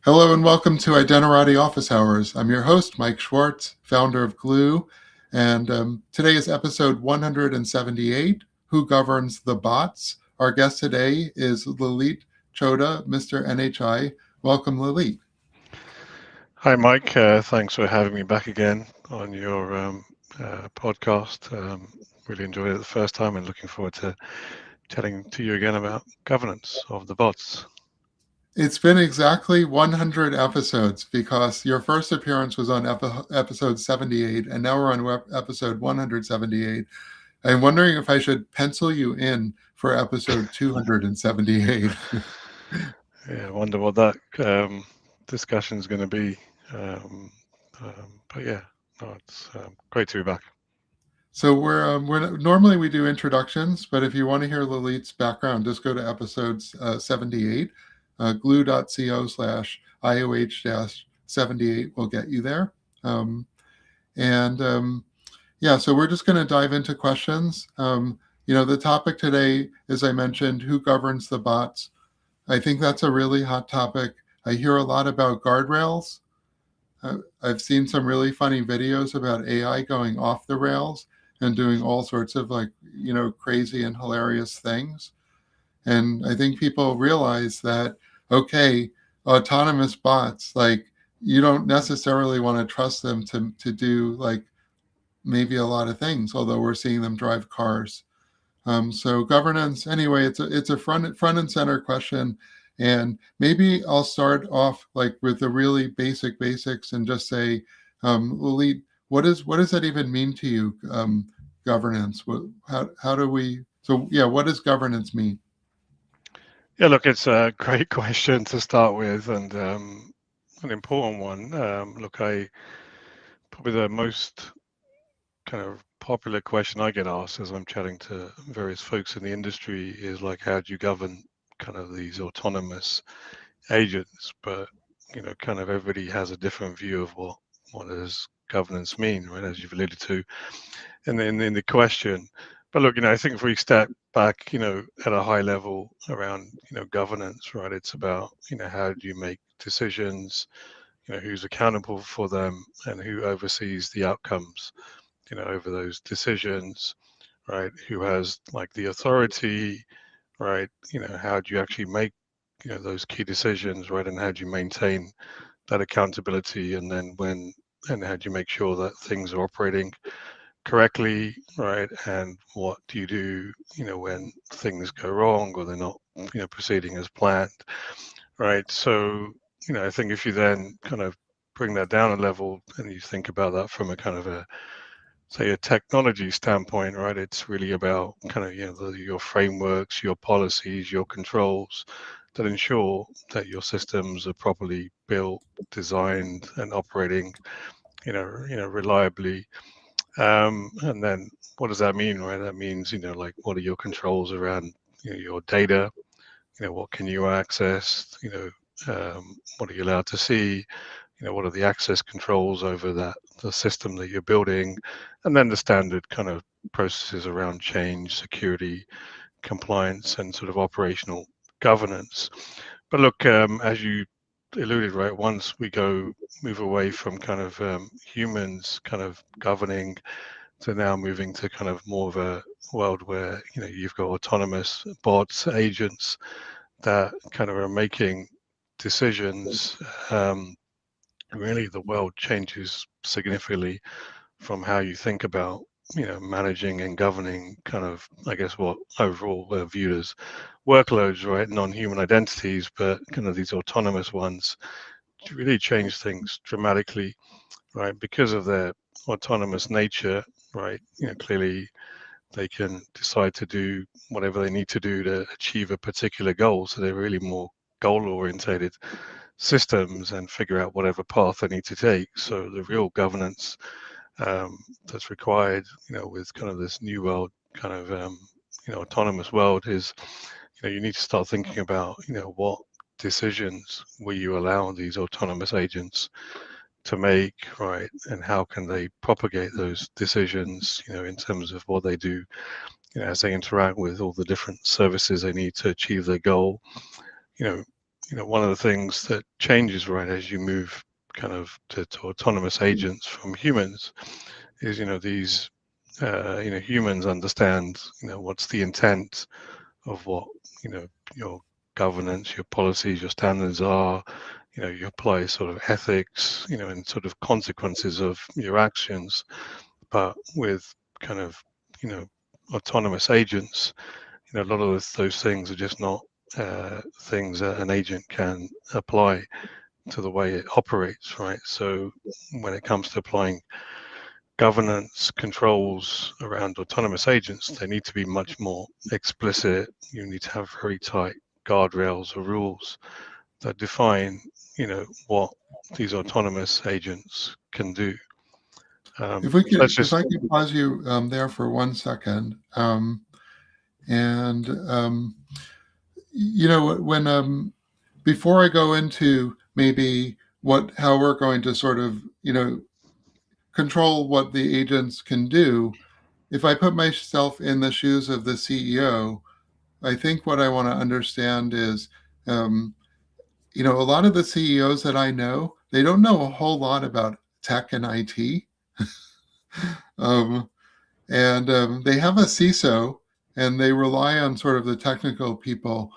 Hello and welcome to Identity Office Hours. I'm your host, Mike Schwartz, founder of Glue, and today is episode 178, Who Governs the Bots? Our guest today is Lalit Chota, Mr. NHI. Welcome, Lalit. Hi, Mike. Thanks for having me back again on your podcast. Really enjoyed it the first time and looking forward to chatting to you again about governance of the bots. It's been exactly 100 episodes because your first appearance was on episode 78, and now we're on episode 178. I'm wondering if I should pencil you in for episode 278. Yeah, I wonder what that discussion is going to be. Um, but yeah, no, it's great to be back. So we're normally we do introductions, but if you want to hear Lilith's background, just go to episodes 78. glue.co/IOH-78 will get you there. Um, and yeah, so we're just going to dive into questions. The topic today, as I mentioned, who governs the bots? I think that's a really hot topic. I hear a lot about guardrails. I've seen some really funny videos about AI going off the rails and doing all sorts of crazy and hilarious things. And I think people realize that, okay, autonomous bots, like you don't necessarily want to trust them to do like maybe a lot of things, although we're seeing them drive cars. So governance, anyway, it's a front and center question, and maybe I'll start off like with the really basics and just say, Lalit, what does that even mean to you? Governance. How do we? So yeah, what does governance mean? Yeah, look, it's a great question to start with and an important one. Look, I probably the most kind of popular question I get asked as I'm chatting to various folks in the industry is like, how do you govern kind of these autonomous agents? But kind of everybody has a different view of what does governance mean, right? As you've alluded to in the question. But look, I think if we step back, at a high level around, governance, right? It's about, how do you make decisions, who's accountable for them and who oversees the outcomes over those decisions, right? Who has like the authority, right? How do you actually make, those key decisions, right? And how do you maintain that accountability? And then and how do you make sure that things are operating correctly, right? And what do you do, when things go wrong or they're not, proceeding as planned, right? So, I think if you then kind of bring that down a level and you think about that from a kind of a say a technology standpoint, right? It's really about kind of your frameworks, your policies, your controls that ensure that your systems are properly built, designed, and operating, reliably. And then what does that mean, right? That means like what are your controls around your data? What can you access? What are you allowed to see? What are the access controls over the system that you're building, and then the standard kind of processes around change, security, compliance, and sort of operational governance. But look, as you alluded, right, once we move away from kind of humans kind of governing to now moving to kind of more of a world where you've got autonomous bots, agents that kind of are making decisions. Really the world changes significantly from how you think about managing and governing kind of, I guess, what overall we're viewed as workloads, right? Non-human identities, but kind of these autonomous ones to really change things dramatically, right? Because of their autonomous nature, right? Clearly they can decide to do whatever they need to do to achieve a particular goal, so they're really more goal orientated systems and figure out whatever path they need to take. So the real governance that's required, with kind of this new world, kind of autonomous world, is you need to start thinking about what decisions will you allow these autonomous agents to make, right, and how can they propagate those decisions, in terms of what they do, as they interact with all the different services they need to achieve their goal. You know, one of the things that changes right as you move kind of to autonomous agents from humans is these humans understand what's the intent of what your governance, your policies, your standards are. You apply sort of ethics, and sort of consequences of your actions. But with kind of autonomous agents, a lot of those things are just not things that an agent can apply to the way it operates, right? So when it comes to applying governance controls around autonomous agents, they need to be much more explicit. You need to have very tight guardrails or rules that define, what these autonomous agents can do. Let's If just, I could pause you there for 1 second, and when before I go into maybe how we're going to sort of control what the agents can do, if I put myself in the shoes of the CEO, I think what I want to understand is, um, a lot of the CEOs that I know, they don't know a whole lot about tech and IT. um, and they have a CISO, and they rely on sort of the technical people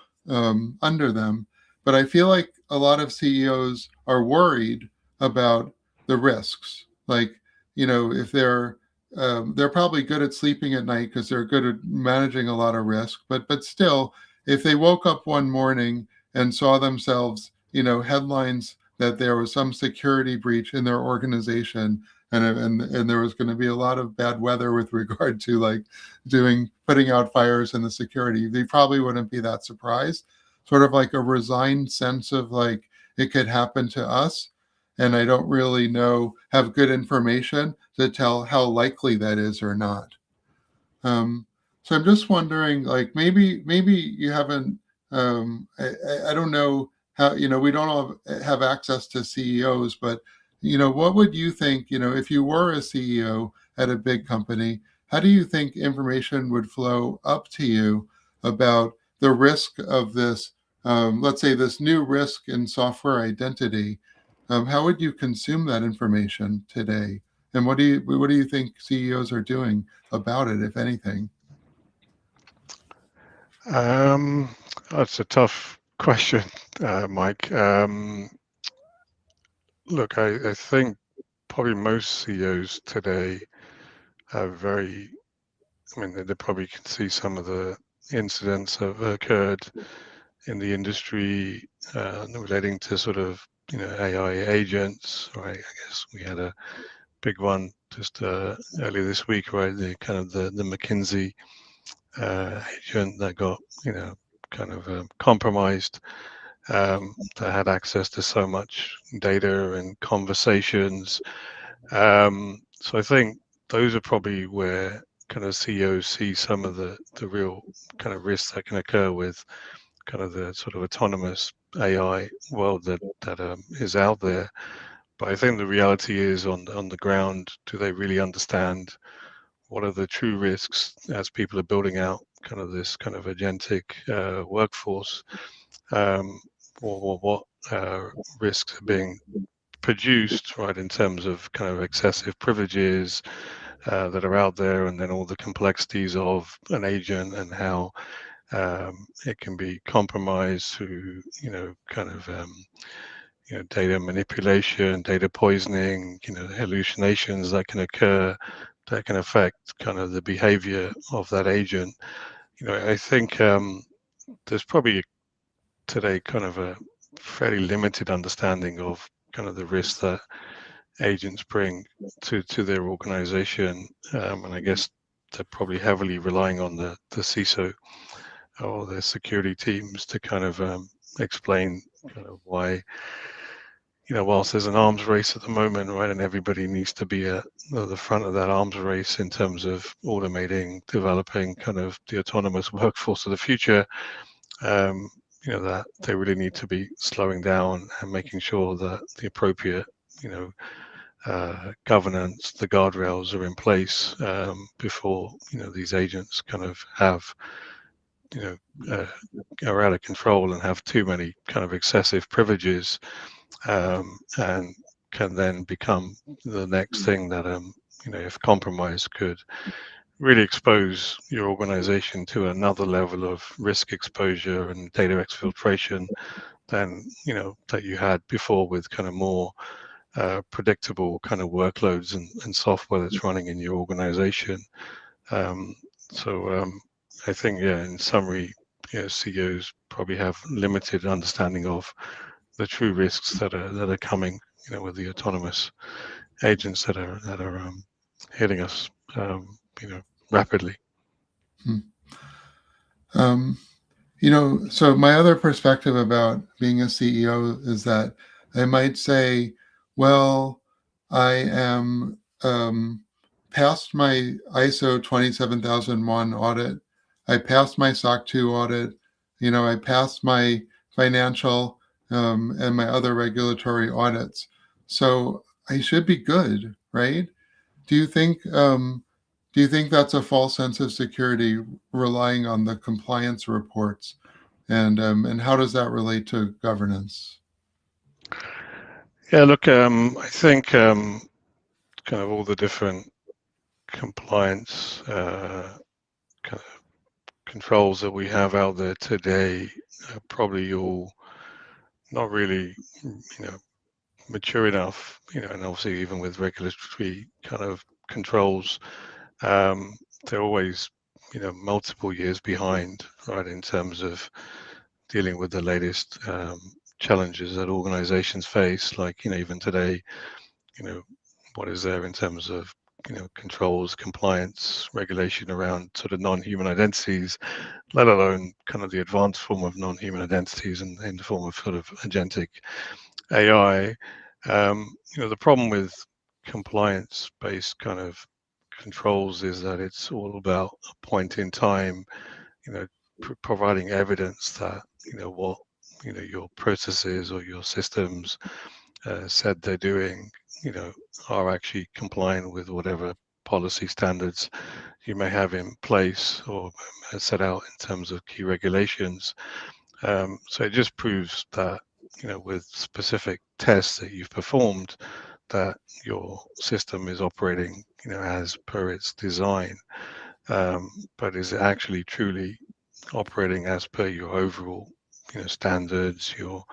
under them. But I feel like a lot of CEOs are worried about the risks. Like, if they're probably good at sleeping at night because they're good at managing a lot of risk. But still, if they woke up one morning and saw themselves, headlines that there was some security breach in their organization, and there was going to be a lot of bad weather with regard to like putting out fires in the security, they probably wouldn't be that surprised. Sort of like a resigned sense of like it could happen to us, and I don't really have good information to tell how likely that is or not. So I'm just wondering, like maybe you haven't. I don't know how, we don't all have access to CEOs, but what would you think, if you were a CEO at a big company, how do you think information would flow up to you about the risk of this, let's say this new risk in software identity? How would you consume that information today? And what do you think CEOs are doing about it, if anything? that's a tough question, Mike. Look, I think probably most CEOs today are very, I mean, they probably can see some of the incidents that have occurred in the industry relating to sort of, AI agents, right? I guess we had a big one just earlier this week, right? The kind of the McKinsey agent that got, kind of compromised, that had access to so much data and conversations. So I think those are probably where kind of CEOs see some of the real kind of risks that can occur with kind of the sort of autonomous AI world that is out there. But I think the reality is on the ground, do they really understand what are the true risks as people are building out kind of this kind of agentic workforce? Um, or what risks are being produced, right, in terms of kind of excessive privileges that are out there, and then all the complexities of an agent and how it can be compromised through, kind of, data manipulation, data poisoning, hallucinations that can occur that can affect kind of the behavior of that agent. I think there's probably today kind of a fairly limited understanding of kind of the risks that agents bring to their organization, and I guess they're probably heavily relying on the CISO or their security teams to kind of explain kind of why, whilst there's an arms race at the moment, right, and everybody needs to be at the front of that arms race in terms of automating, developing kind of the autonomous workforce of the future, um, that they really need to be slowing down and making sure that the appropriate, you know, governance, the guardrails are in place before these agents kind of have you know, are out of control and have too many kind of excessive privileges, and can then become the next thing that, if compromised, could really expose your organization to another level of risk exposure and data exfiltration than, that you had before, with kind of more predictable kind of workloads and software that's running in your organization. Um, so I think, yeah, in summary, CEOs probably have limited understanding of the true risks that are coming, with the autonomous agents that are hitting us, rapidly. Hmm. Um, so my other perspective about being a CEO is that I might say, well, I am past my ISO 27001 audit. I passed my SOC 2 audit. I passed my financial and my other regulatory audits. So I should be good, right? Do you think that's a false sense of security, relying on the compliance reports, and how does that relate to governance? Yeah, look, I think kind of all the different compliance kind of controls that we have out there today are probably all not really, mature enough, and obviously even with regulatory kind of controls, um, they're always, multiple years behind, right, in terms of dealing with the latest challenges that organizations face. Like, even today, you know, what is there in terms of, controls, compliance, regulation around sort of non-human identities, let alone kind of the advanced form of non-human identities and in the form of sort of agentic AI. The problem with compliance-based kind of controls is that it's all about a point in time, you know, providing evidence that, what, your processes or your systems said they're doing, you know, are actually complying with whatever policy standards you may have in place or set out in terms of key regulations. So it just proves that, with specific tests that you've performed, that your system is operating, as per its design. But is it actually truly operating as per your overall, standards, your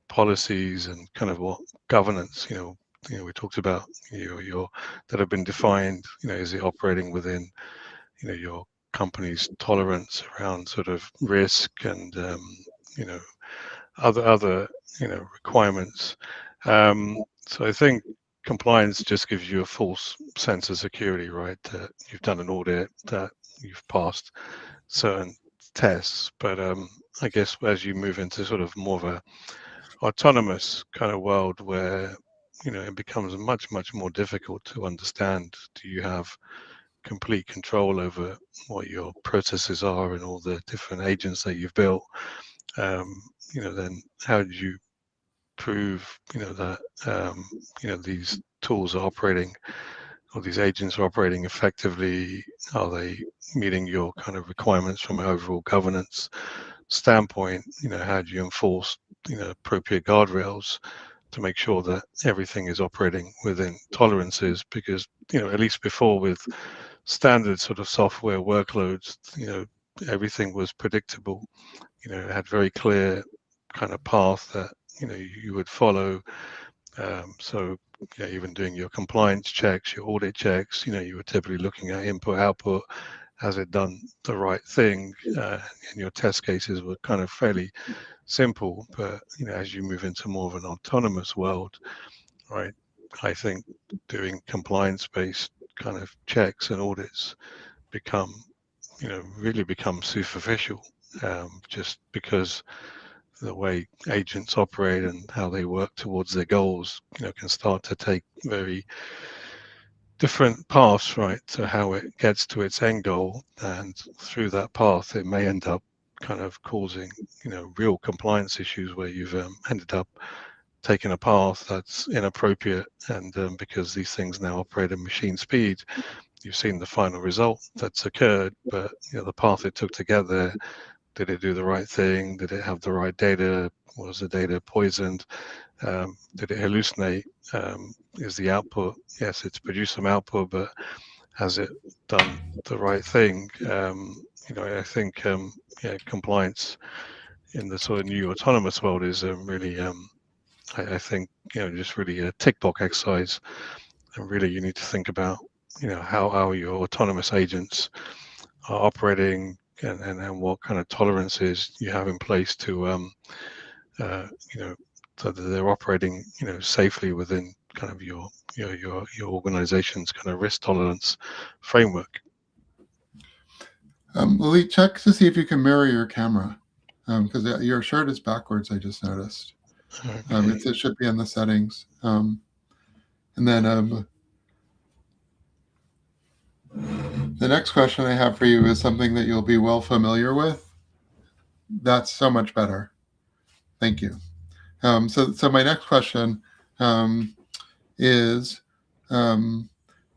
policies, and kind of what governance, we talked about, your that have been defined. Is it operating within, your company's tolerance around sort of risk and, you know, other requirements. So I think compliance just gives you a false sense of security, right? That you've done an audit, that you've passed certain tests, but I guess as you move into sort of more of a autonomous kind of world where, it becomes much more difficult to understand, do you have complete control over what your processes are and all the different agents that you've built? Then how do you prove, that, these tools are operating, or these agents are operating effectively? Are they meeting your kind of requirements from an overall governance standpoint? How do you enforce, appropriate guardrails to make sure that everything is operating within tolerances? Because, at least before, with standard sort of software workloads, everything was predictable. It had very clear kind of path that, you would follow. So, yeah, even doing your compliance checks, your audit checks, you were typically looking at input output. Has it done the right thing? And your test cases were kind of fairly simple. But, as you move into more of an autonomous world, right, I think doing compliance-based kind of checks and audits become, really become superficial, just because the way agents operate and how they work towards their goals, can start to take very different paths, right, to how it gets to its end goal. And through that path, it may end up kind of causing, real compliance issues where you've ended up taking a path that's inappropriate. And because these things now operate at machine speed, you've seen the final result that's occurred, but the path it took to get there, did it do the right thing? Did it have the right data? Was the data poisoned? Did it hallucinate? Is the output, yes, it's produced some output, but has it done the right thing? I think compliance in the sort of new autonomous world is really, I think, just really a tick box exercise. And really, you need to think about, how your autonomous agents are operating, and what kind of tolerances you have in place to, uh, you know, so that they're operating, safely within kind of your organization's kind of risk tolerance framework. Lily, check to see if you can mirror your camera, because your shirt is backwards. I just noticed. Okay. It should be in the settings. And then the next question I have for you is something that you'll be well familiar with. That's so much better. Thank you. So my next question um, is um,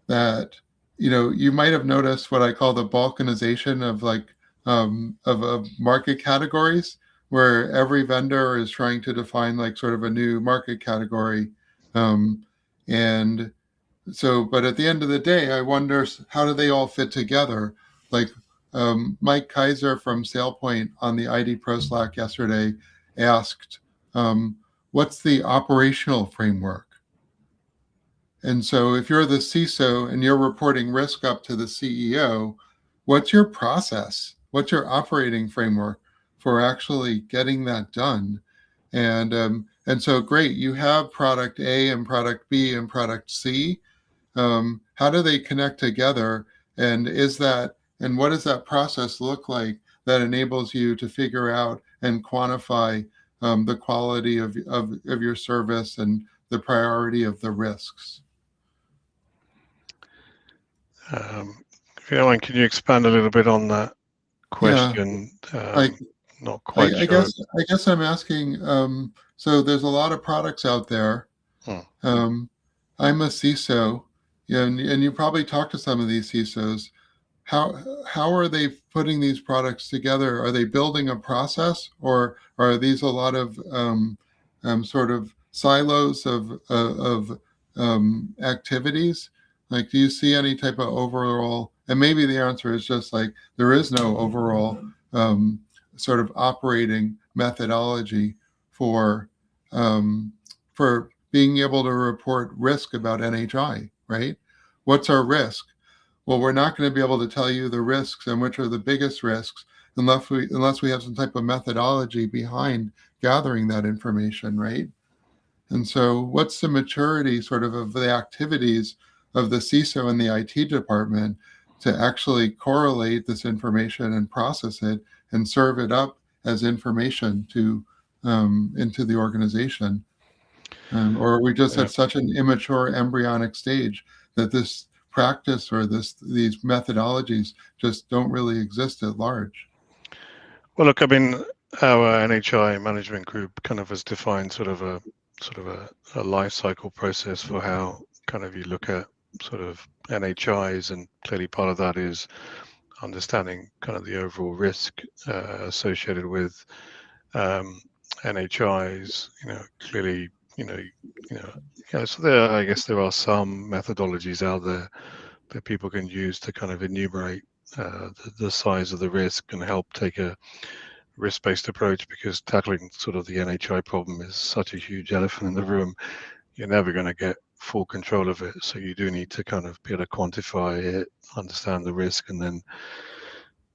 that you might have noticed what I call the balkanization of of market categories, where every vendor is trying to define like sort of a new market category, and so, but at the end of the day, I wonder how do they all fit together? Like Mike Kaiser from SailPoint on the ID Pro Slack yesterday asked, what's the operational framework? And so if you're the CISO and you're reporting risk up to the CEO, what's your process? What's your operating framework for actually getting that done? And so great, you have product A and product B and product C. How do they connect together? And what does that process look like that enables you to figure out and quantify the quality of your service and the priority of the risks? If you don't mind, can you expand a little bit on that Yeah, question? like Not quite I sure. guess I'm asking. So there's a lot of products out there. Hmm. Um, I'm a CISO, and you probably talk to some of these CISOs. How how are they putting these products together? Are they building a process, or are these a lot of sort of silos of activities? Like, do you see any type of overall? And maybe the answer is just like there is no overall um, sort of operating methodology for um, for being able to report risk about NHI, right? What's our risk? Well, we're not going to be able to tell you the risks and which are the biggest risks unless we have some type of methodology behind gathering that information, right? And so, what's the maturity sort of the activities of the CISO and the IT department to actually correlate this information and process it and serve it up as information to into the organization? Or are we just Yeah. at such an immature embryonic stage that this practice or these methodologies just don't really exist at large? Well, look, I mean, our NHI management group kind of has defined sort of a life cycle process for how kind of you look at sort of NHIs, and clearly part of that is understanding kind of the overall risk associated with um, NHIs. Clearly, you know, So I guess there are some methodologies out there that people can use to kind of enumerate the size of the risk and help take a risk-based approach, because tackling sort of the NHI problem is such a huge elephant in the room. You're never going to get full control of it. So you do need to kind of be able to quantify it, understand the risk, and then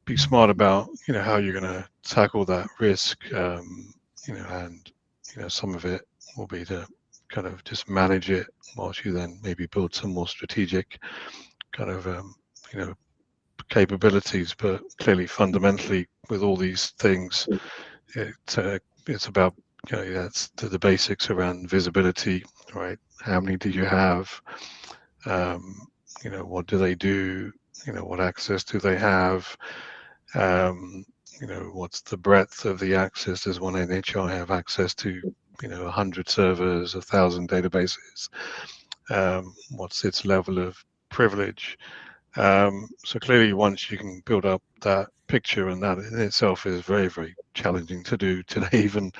be smart about, how you're going to tackle that risk. And, some of it will be to kind of just manage it whilst you then maybe build some more strategic kind of, you know, capabilities. But clearly, fundamentally, with all these things, it's about, that's the basics around visibility, right? How many do you have? What do they do? What access do they have? Um, what's the breadth of the access? Does one NHI have access to, 100 servers, 1,000 databases? What's its level of privilege? So clearly, once you can build up that picture, and that in itself is very, very challenging to do today, even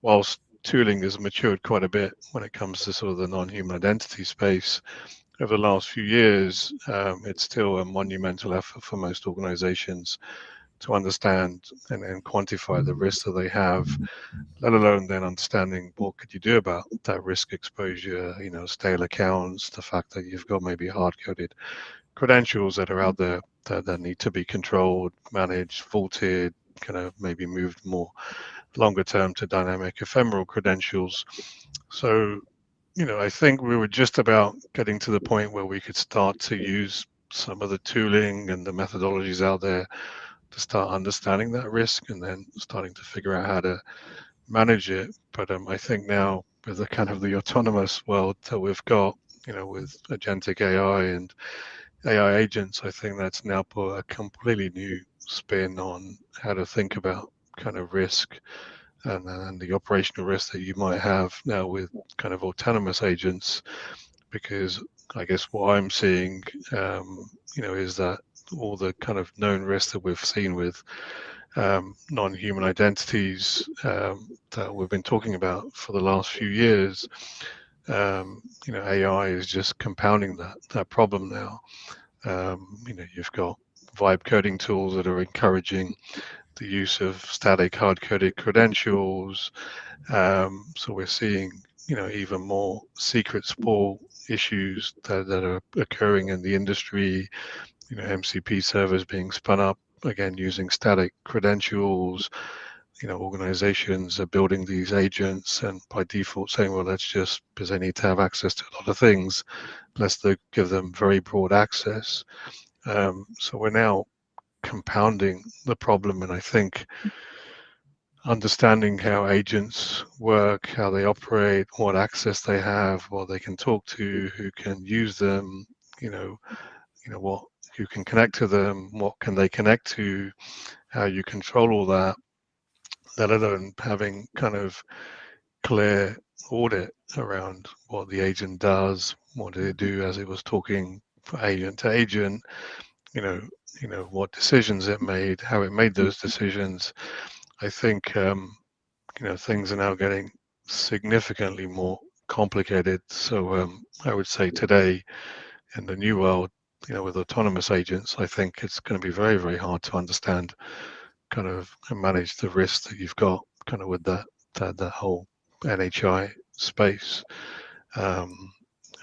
whilst tooling has matured quite a bit when it comes to sort of the non-human identity space over the last few years, it's still a monumental effort for most organizations to understand and quantify the risks that they have, let alone then understanding what could you do about that risk exposure, stale accounts, the fact that you've got maybe hard-coded credentials that are out there that need to be controlled, managed, vaulted, kind of maybe moved more longer term to dynamic ephemeral credentials. So, I think we were just about getting to the point where we could start to use some of the tooling and the methodologies out there to start understanding that risk and then starting to figure out how to manage it. But I think now with the kind of the autonomous world that we've got, with agentic AI and AI agents, I think that's now put a completely new spin on how to think about kind of risk and the operational risk that you might have now with kind of autonomous agents. Because I guess what I'm seeing, is that all the kind of known risks that we've seen with non-human identities that we've been talking about for the last few years, AI is just compounding that problem now. You've got vibe coding tools that are encouraging the use of static hard-coded credentials. So we're seeing, even more secret spore issues that are occurring in the industry. MCP servers being spun up again using static credentials. Organizations are building these agents and by default saying, well, let's just, because they need to have access to a lot of things, let's give them very broad access. So we're now compounding the problem, and I think understanding how agents work, how they operate, what access they have, what they can talk to, who can use them, what you can connect to them, what can they connect to, how you control all that, let alone having kind of clear audit around what the agent does, what did it do as it was talking agent to agent, you know, what decisions it made, how it made those decisions. I think things are now getting significantly more complicated. So I would say today in the new world, with autonomous agents, I think it's going to be very, very hard to understand kind of and manage the risks that you've got kind of with that whole NHI space. Um,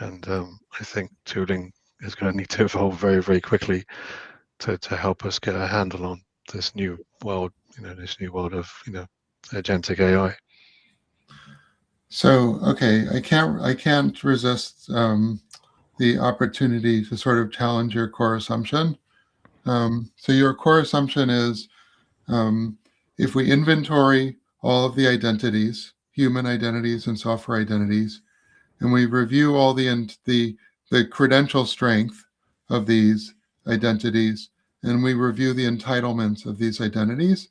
and I think tooling is going to need to evolve very, very quickly to help us get a handle on this new world, this new world of, agentic AI. So, okay, I can't resist the opportunity to sort of challenge your core assumption. So your core assumption is um, if we inventory all of the identities, human identities and software identities, and we review all the credential strength of these identities, and we review the entitlements of these identities,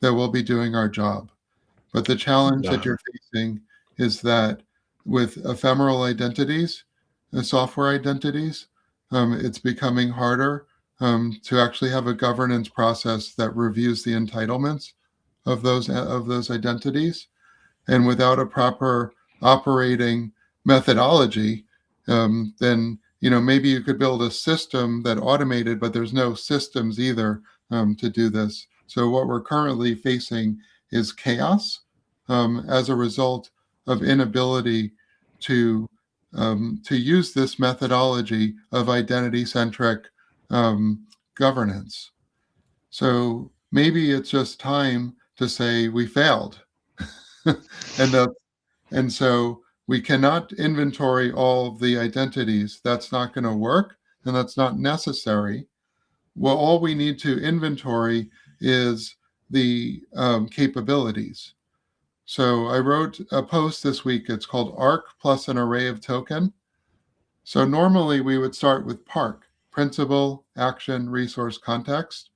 that we'll be doing our job. But the challenge that No, you're facing is that with ephemeral identities, software identities, it's becoming harder to actually have a governance process that reviews the entitlements of those identities. And without a proper operating methodology, then maybe you could build a system that automated, but there's no systems either to do this. So what we're currently facing is chaos as a result of inability to to use this methodology of identity-centric governance. So maybe it's just time to say we failed, and and so we cannot inventory all of the identities. That's not going to work, and that's not necessary. Well, all we need to inventory is the capabilities. So I wrote a post this week. It's called Arc plus an array of token. So normally we would start with Park, principal, action, resource, context.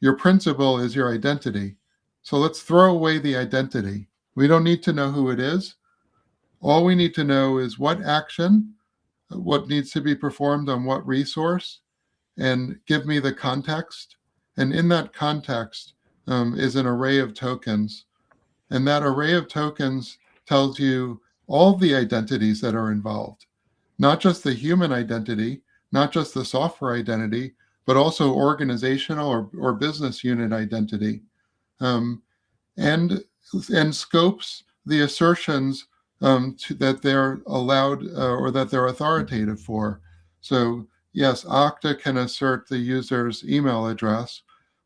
Your principal is your identity. So let's throw away the identity. We don't need to know who it is. All we need to know is what action, what needs to be performed on what resource, and give me the context. And in that context is an array of tokens. And that array of tokens tells you all the identities that are involved, not just the human identity, not just the software identity, but also organizational or business unit identity. Um, and and scopes the assertions that they're allowed or that they're authoritative for. So yes, Okta can assert the user's email address,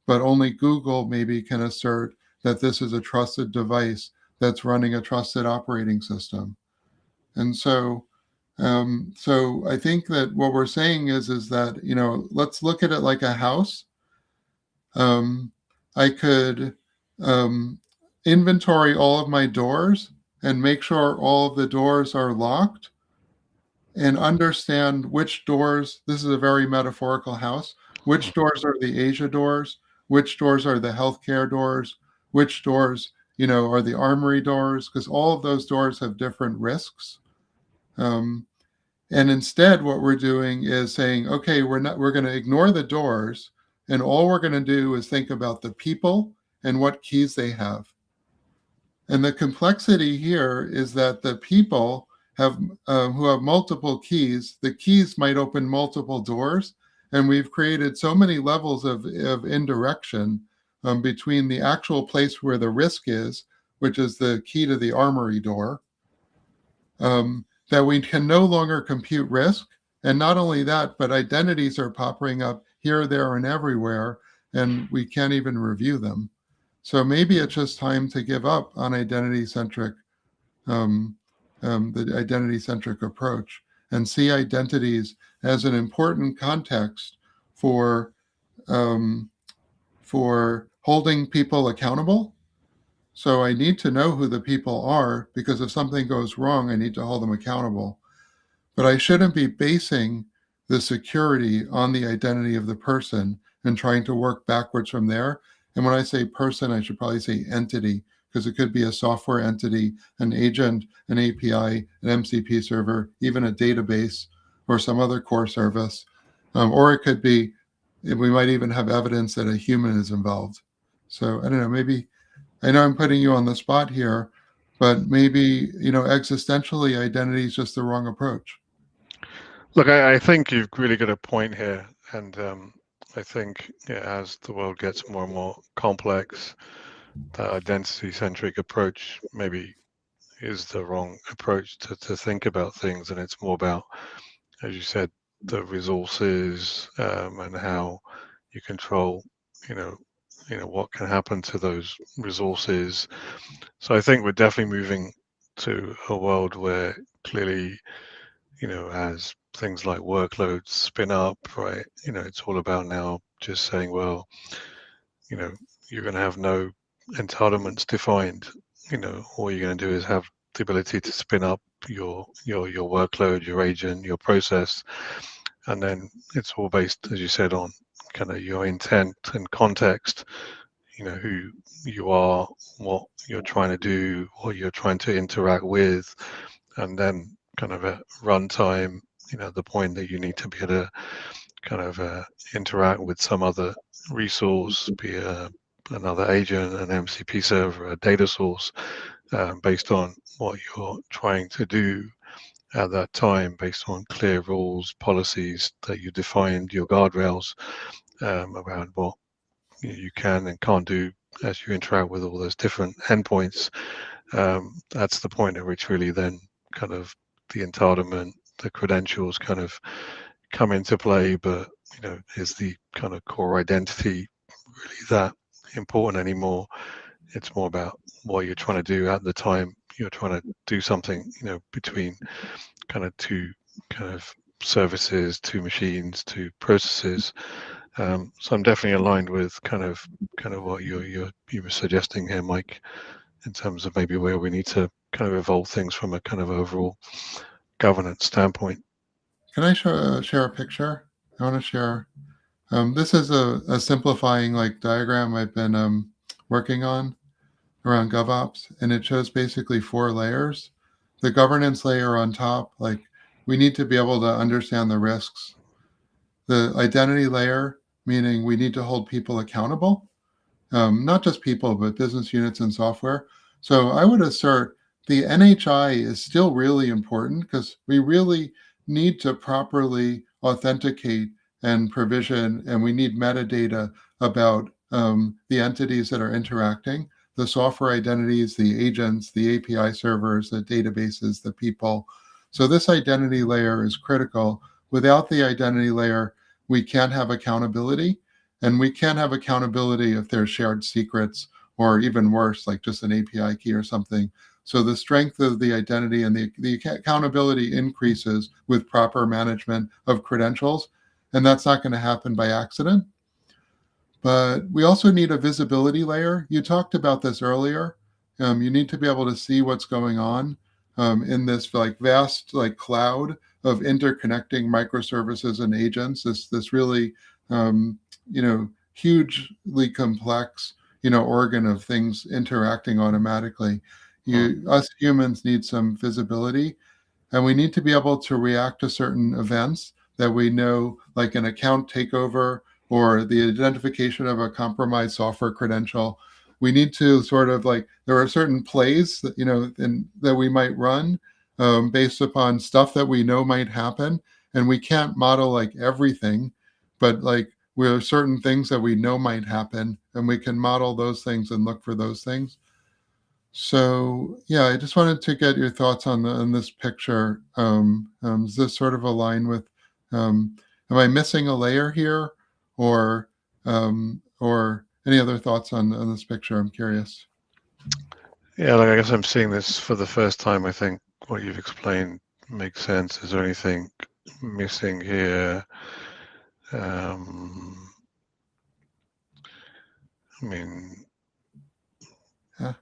but only Google maybe can assert that this is a trusted device that's running a trusted operating system. And so I think that what we're saying is that let's look at it like a house. um, I could um, inventory all of my doors and make sure all of the doors are locked and understand which doors, this is a very metaphorical house, which doors are the Asia doors, which doors are the healthcare doors, which doors, are the armory doors, because all of those doors have different risks. Um, and instead, what we're doing is saying, okay, we're going to ignore the doors, and all we're going to do is think about the people and what keys they have. And the complexity here is that the people who have multiple keys, the keys might open multiple doors, and we've created so many levels of indirection between the actual place where the risk is, which is the key to the armory door, that we can no longer compute risk. And not only that, but identities are popping up here, there, and everywhere, and we can't even review them. So maybe it's just time to give up on the identity-centric approach, and see identities as an important context for um, for holding people accountable. So I need to know who the people are, because if something goes wrong, I need to hold them accountable. But I shouldn't be basing the security on the identity of the person and trying to work backwards from there. And when I say person, I should probably say entity, because it could be a software entity, an agent, an API, an MCP server, even a database or some other core service. Or it could be, we might even have evidence that a human is involved. So I don't know, maybe, I know I'm putting you on the spot here, but maybe, existentially, identity is just the wrong approach. Look, I think you've really got a point here, and I think as the world gets more and more complex, that identity-centric approach maybe is the wrong approach to think about things, and it's more about, as you said, the resources and how you control, you know, what can happen to those resources. So I think we're definitely moving to a world where clearly, as things like workloads spin up, right? It's all about now just saying, well, you know, you're going to have no entitlements defined. All you're going to do is have the ability to spin up your workload, your agent, your process, and then it's all based, as you said, on kind of your intent and context. Who you are, what you're trying to do, what you're trying to interact with, and then kind of at runtime, the point that you need to be able to kind of interact with some other resource, be another agent, an MCP server, a data source, based on what you're trying to do at that time, based on clear rules, policies that you defined, your guardrails around what you can and can't do as you interact with all those different endpoints. That's the point at which really then kind of the entitlement, the credentials kind of come into play. But is the kind of core identity really that important anymore? It's more about what you're trying to do at the time. You're trying to do something, between kind of two kind of services, two machines, two processes. So I'm definitely aligned with kind of what you were suggesting here, Mike, in terms of maybe where we need to kind of evolve things from a kind of overall governance standpoint. Can I share a picture? I want to share. This is a simplifying diagram I've been working on around GovOps, and it shows basically four layers. The governance layer on top, we need to be able to understand the risks. The identity layer, meaning we need to hold people accountable, not just people, but business units and software. So I would assert the NHI is still really important because we really need to properly authenticate and provision, and we need metadata about the entities that are interacting, the software identities, the agents, the API servers, the databases, the people. So this identity layer is critical. Without the identity layer, we can't have accountability, and we can't have accountability if there's shared secrets, or even worse, like just an API key or something. So the strength of the identity and the accountability increases with proper management of credentials. And that's not going to happen by accident. But we also need a visibility layer. You talked about this earlier. You need to be able to see what's going on in this like vast like cloud of interconnecting microservices and agents. This really hugely complex organ of things interacting automatically. Hmm. Us humans need some visibility, and we need to be able to react to certain events that we know, like an account takeover or the identification of a compromised software credential. We need to sort of like, there are certain plays that, that we might run based upon stuff that we know might happen. And we can't model like everything, but like there are certain things that we know might happen, and we can model those things and look for those things. So yeah, I just wanted to get your thoughts on this picture. Does this sort of align with? Am I missing a layer here, or any other thoughts on this picture? I'm curious. Yeah, like I guess I'm seeing this for the first time. I think what you've explained makes sense. Is there anything missing here? I mean, Yeah,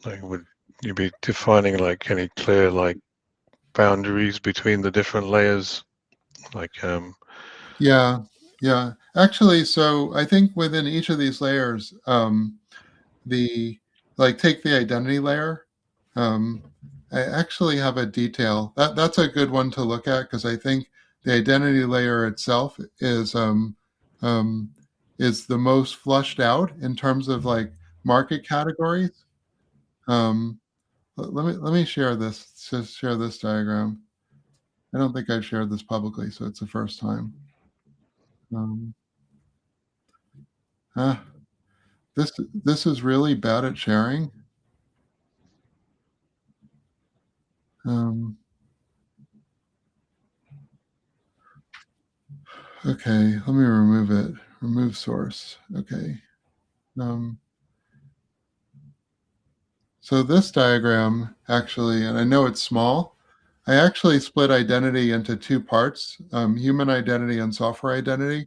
like, would you be defining like any clear like boundaries between the different layers? Like, yeah, yeah. Actually, so I think within each of these layers, the like take the identity layer. Um, I actually have a detail that's a good one to look at, because I think the identity layer itself um, is the most flushed out in terms of like market categories. Um, let me share this. Just share this diagram. I don't think I've shared this publicly, so it's the first time. Um, ah, this is really bad at sharing. Um, Okay, let me remove it. Remove source. Okay. Um, so this diagram actually, and I know it's small, I actually split identity into two parts, human identity and software identity.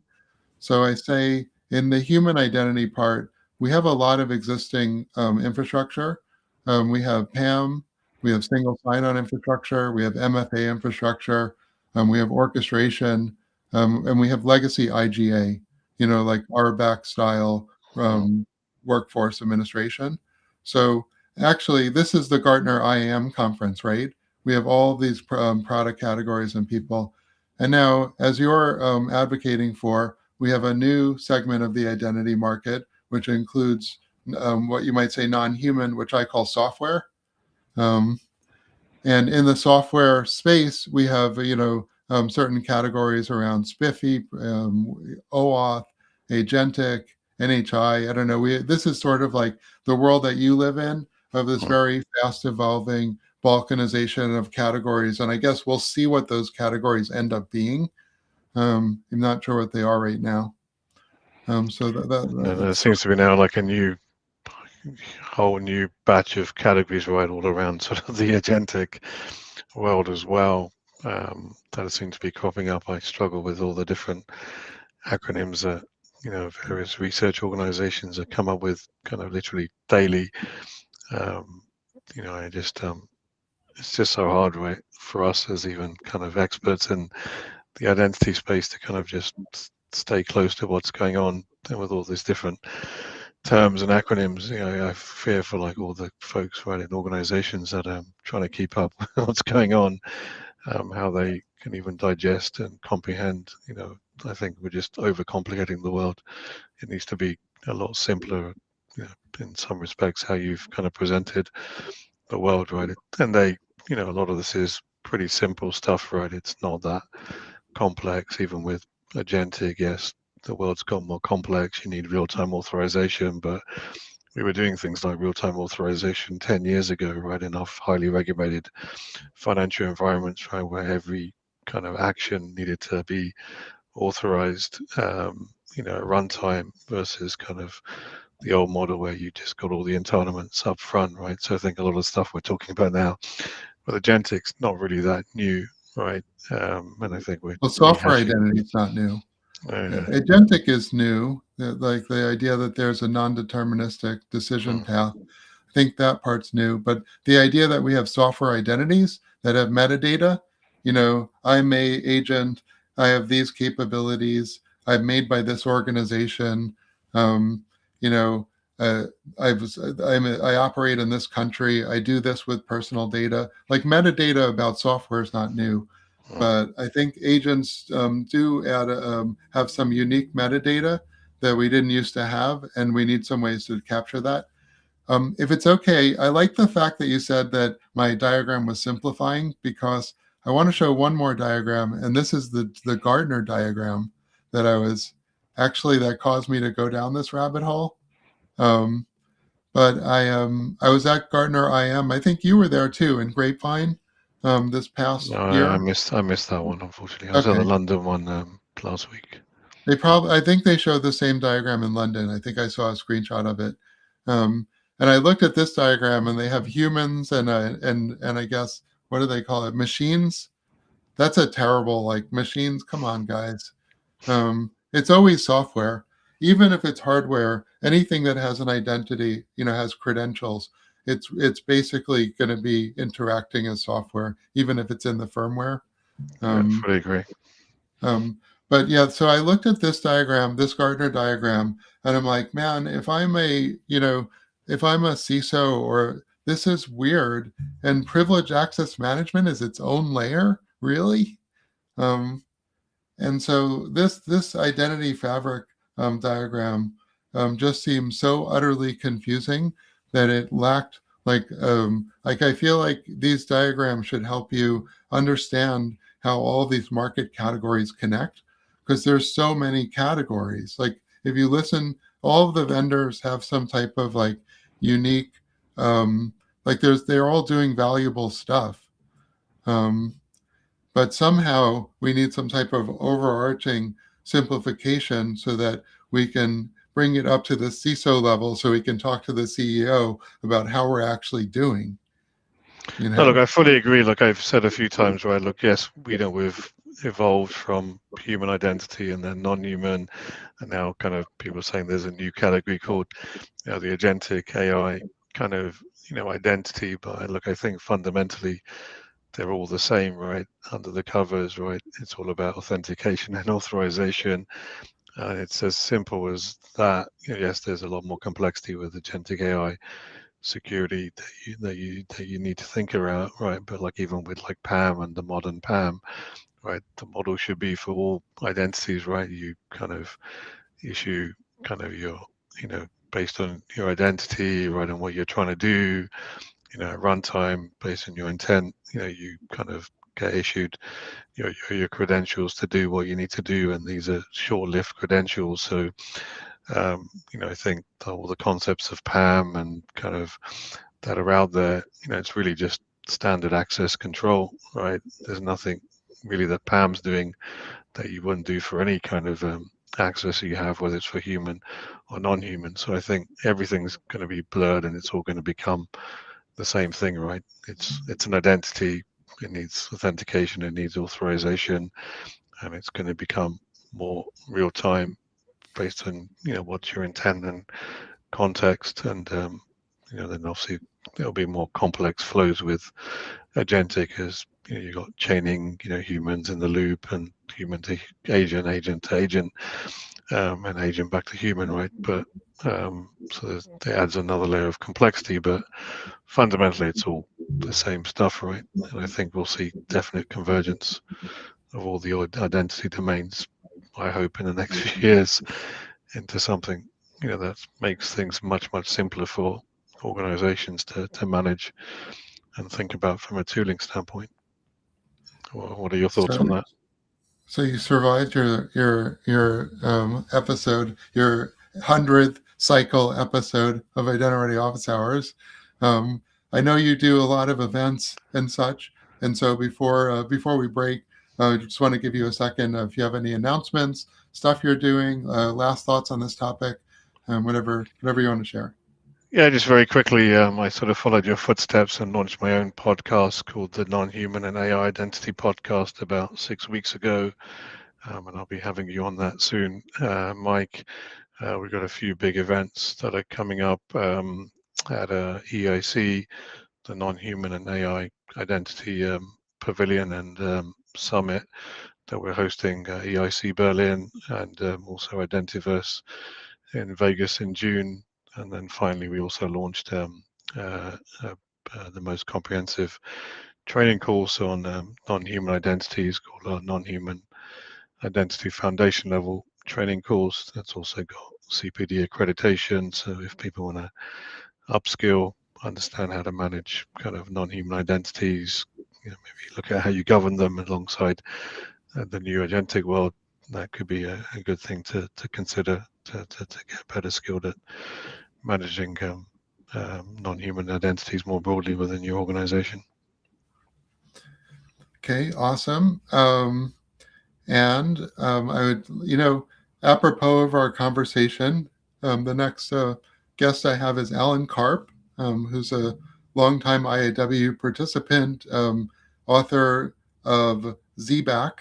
So I say in the human identity part, we have a lot of existing infrastructure. We have PAM, we have single sign-on infrastructure, we have MFA infrastructure, we have orchestration, and we have legacy IGA, like RBAC style hmm, workforce administration. So actually, this is the Gartner IAM conference, right? We have all these product categories and people. And now, as you're advocating for, we have a new segment of the identity market, which includes what you might say non-human, which I call software. Um, and in the software space, we have certain categories around SPIFFE, OAuth, agentic, NHI. I don't know. This is sort of like the world that you live in, of this hmm. very fast evolving balkanization of categories. And I guess we'll see what those categories end up being. I'm not sure what they are right now. So And there that's seems to be now like a whole new batch of categories right all around sort of the agentic world as well. That seems to be cropping up. I struggle with all the different acronyms that various research organizations have come up with kind of literally daily. Um, I just it's just so hard, right, for us as even kind of experts in the identity space to kind of just stay close to what's going on with all these different terms and acronyms. I fear for like all the folks right in organizations that are trying to keep up with what's going on. how they can even digest and comprehend. I think we're just overcomplicating the world. It needs to be a lot simpler, in some respects, how you've kind of presented the world, right? And a lot of this is pretty simple stuff, right? It's not that complex, even with agentic. Yes, the world's got more complex. You need real-time authorization, but we were doing things like real-time authorization 10 years ago, right? Enough highly regulated financial environments, right, where every kind of action needed to be authorized, at runtime versus kind of the old model where you just got all the entitlements up front, right? So I think a lot of the stuff we're talking about now with agentic's not really that new, right? And I think we're Well, software rehashing. identity is not new. Yeah. Agentic is new, like the idea that there's a non-deterministic decision Mm, path. I think that part's new, but the idea that we have software identities that have metadata, I'm a agent, I have these capabilities, I'm made by this organization, um, you know, uh, I operate in this country, I do this with personal data. Like metadata about software is not new, mm. but I think agents do have some unique metadata that we didn't used to have, and we need some ways to capture that. If it's okay, I like the fact that you said that my diagram was simplifying because I want to show one more diagram, and this is the Gardner diagram that that caused me to go down this rabbit hole. Um, but I was at Gardner IM. I think you were there too in Grapevine this No, past I year. missed that one, unfortunately. I was at the Okay. London one last week. I think they showed the same diagram in London. I think I saw a screenshot of it. Um, and I looked at this diagram and they have humans and I guess, what do they call it? Machines. That's a terrible, like machines. Come on, guys. It's always software. Even if it's hardware, anything that has an identity, has credentials, it's basically going to be interacting as software, even if it's in the firmware. Yeah, Um, fully agree. um, but yeah, so I looked at this diagram, this Gardner diagram, and I'm like, man, if I'm a CISO or this is weird, and privilege access management is its own layer, really? Um, and so this identity fabric diagram just seems so utterly confusing that it lacked like I feel like these diagrams should help you understand how all these market categories connect because there's so many categories. Like if you listen, all of the vendors have some type of like unique they're all doing valuable stuff. Um, but somehow we need some type of overarching simplification so that we can bring it up to the CISO level so we can talk to the CEO about how we're actually doing, you No, look, know? I fully agree. Like I've said a few times, right? Look, yes, we've evolved from human identity and then non-human, and now kind of people are saying there's a new category called, the agentic AI kind of, identity. But look, I think fundamentally they're all the same, right? Under the covers, right? It's all about authentication and authorization. And it's as simple as that. Yes, there's a lot more complexity with agentic AI security that you need to think around, right? But like even with like PAM and the modern PAM, right? The model should be for all identities, right? You kind of issue kind of your, based on your identity, right, and what you're trying to do, at runtime based on your intent, you kind of get issued your credentials to do what you need to do, and these are short-lived credentials. So, I think all the concepts of PAM and kind of that are out there, it's really just standard access control, right? There's nothing really that PAM's doing that you wouldn't do for any kind of access you have, whether it's for human or non-human. So I think everything's going to be blurred, and it's all going to become the same thing, right? It's an identity. It needs authentication. It needs authorization, and it's going to become more real time based on what's your intent and context, and then obviously there'll be more complex flows with agentic as you've got chaining, humans in the loop and human to agent, agent to agent, and agent back to human, right? But so it adds another layer of complexity, but fundamentally it's all the same stuff, right? And I think we'll see definite convergence of all the identity domains, I hope, in the next few years into something, that makes things much, much simpler for organizations to manage and think about from a tooling standpoint. What are your thoughts on So, that? so you survived your episode, your 100th cycle episode of Identity Office Hours. Um, I know you do a lot of events and such, and so before we break, I just want to give you a second if you have any announcements, stuff you're doing, last thoughts on this topic, whatever you want to share. Yeah, just very quickly, I sort of followed your footsteps and launched my own podcast called the Non-Human and AI Identity Podcast about 6 weeks ago, and I'll be having you on that soon, Mike. We've got a few big events that are coming up at EIC, the Non-Human and AI Identity Pavilion and Summit that we're hosting, EIC Berlin, and also Identiverse in Vegas in June. And then finally, we also launched uh, uh, the most comprehensive training course on non-human identities called our Non-Human Identity Foundation level training course. That's also got CPD accreditation. So if people want to upskill, understand how to manage kind of non-human identities, maybe look at how you govern them alongside the new agentic world, that could be a good thing to consider to get better skilled at managing non-human identities more broadly within your organization. Okay, awesome. And I would, apropos of our conversation, the next guest I have is Alan Karp, who's a longtime IAW participant, author of ZBAC.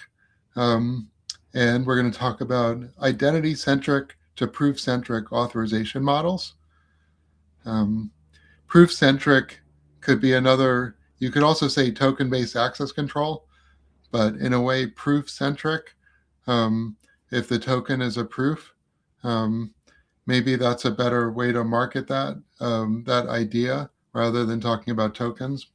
Um, and we're going to talk about identity centric to proof centric authorization models. Um, Proof centric could be another, you could also say token based access control, but in a way, proof centric. Um, if the token is a proof, um, maybe that's a better way to market that idea rather than talking about tokens.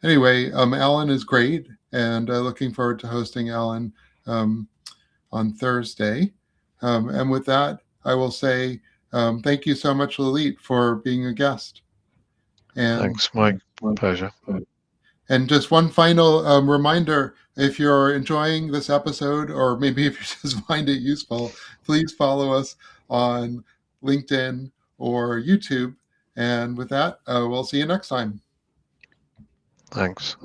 Anyway, Alan is great, and looking forward to hosting Alan um, on Thursday. And with that, I will say thank you so much, Lalit, for being a guest. And Thanks, Mike. Pleasure. And just one final reminder, if you're enjoying this episode, or maybe if you just find it useful, please follow us on LinkedIn or YouTube. And with that, we'll see you next time. Thanks.